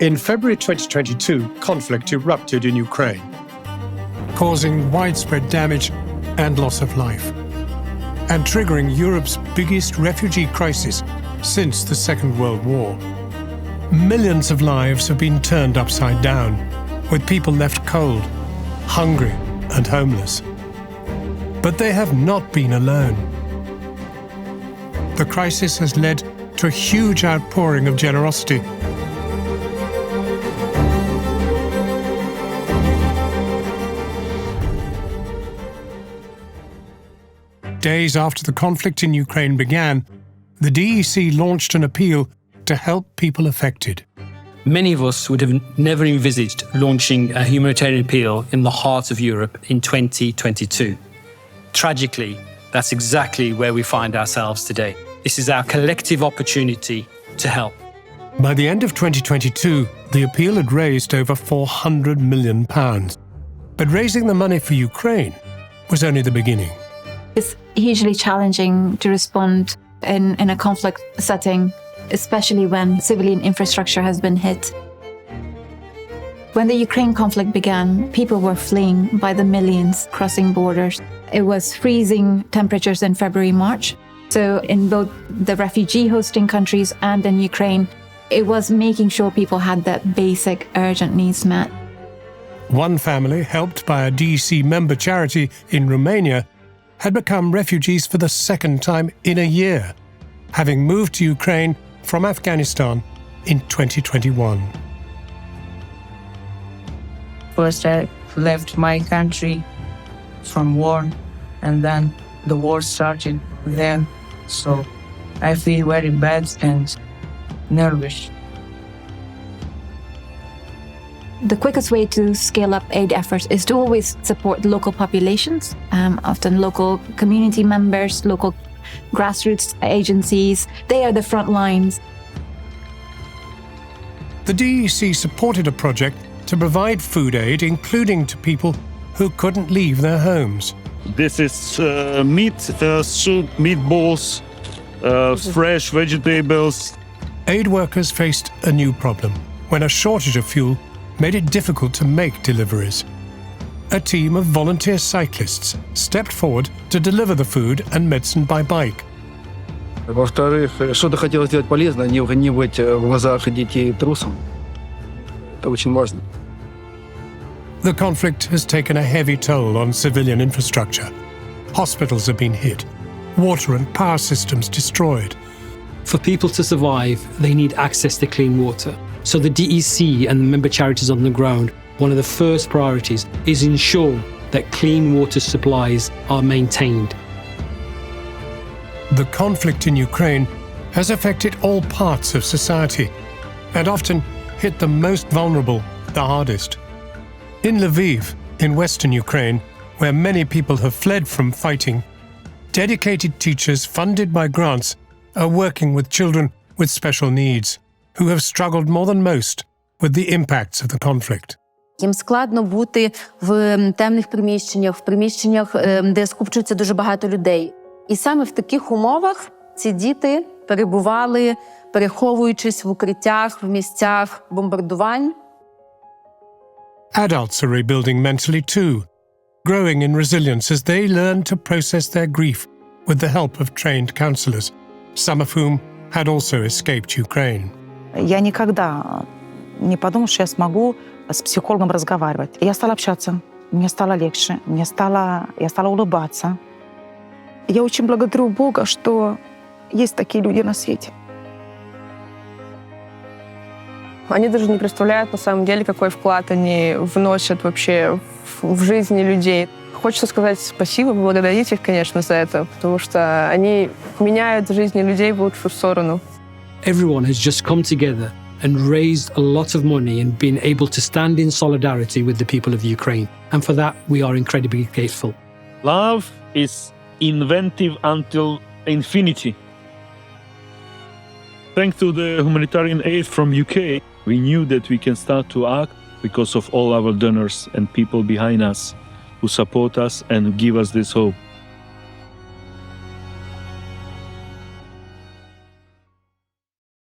In February 2022, conflict erupted in Ukraine, causing widespread damage and loss of life, and triggering Europe's biggest refugee crisis since the Second World War. Millions of lives have been turned upside down, with people left cold, hungry, and homeless. But they have not been alone. The crisis has led to a huge outpouring of generosity. Days after the conflict in Ukraine began, the DEC launched an appeal to help people affected. Many of us would have never envisaged launching a humanitarian appeal in the heart of Europe in 2022. Tragically, that's exactly where we find ourselves today. This is our collective opportunity to help. By the end of 2022, the appeal had raised over £400 million. But raising the money for Ukraine was only the beginning. It's hugely challenging to respond in a conflict setting, especially when civilian infrastructure has been hit. When the Ukraine conflict began, people were fleeing by the millions, crossing borders. It was freezing temperatures in February, March. So in both the refugee hosting countries and in Ukraine, it was making sure people had their basic urgent needs met. One family, helped by a DEC member charity in Romania, had become refugees for the second time in a year, having moved to Ukraine from Afghanistan in 2021. First, I left my country from war, and then the war started there. So I feel very bad and nervous. The quickest way to scale up aid efforts is to always support local populations, often local community members, local grassroots agencies. They are the front lines. The DEC supported a project to provide food aid, including to people who couldn't leave their homes. This is meat, soup, meatballs, fresh vegetables. Aid workers faced a new problem when a shortage of fuel made it difficult to make deliveries. A team of volunteer cyclists stepped forward to deliver the food and medicine by bike. Во-вторых, что-то хотел сделать полезно, не быть в глазах детей трусом. Это очень важно. The conflict has taken a heavy toll on civilian infrastructure. Hospitals have been hit, water and power systems destroyed. For people to survive, they need access to clean water. So the DEC and the member charities on the ground, one of the first priorities is ensure that clean water supplies are maintained. The conflict in Ukraine has affected all parts of society and often hit the most vulnerable the hardest. In Lviv, in western Ukraine, where many people have fled from fighting, dedicated teachers funded by grants are working with children with special needs who have struggled more than most with the impacts of the conflict. Їм складно бути в темних приміщеннях, в приміщеннях, де скупчується дуже багато людей. І саме в таких умовах ці діти перебували, переховуючись в укриттях, в місцях бомбардувань. Adults are rebuilding mentally too, growing in resilience as they learn to process their grief with the help of trained counselors, some of whom had also escaped Ukraine. Я никогда не подумала, что я смогу с психологом разговаривать. Я стала общаться, мне стало легче, я стала улыбаться. Я очень благодарю Бога, что есть такие люди на свете. Они даже не представляют, на самом деле, какой вклад они вносят вообще в жизни людей. Хочется сказать спасибо, поблагодарить их, конечно, за это, потому что они меняют жизни людей в лучшую сторону. Everyone has just come together and raised a lot of money and been able to stand in solidarity with the people of Ukraine. And for that, we are incredibly grateful. Love is inventive until infinity. Thanks to the humanitarian aid from UK, we knew that we can start to act because of all our donors and people behind us who support us and give us this hope.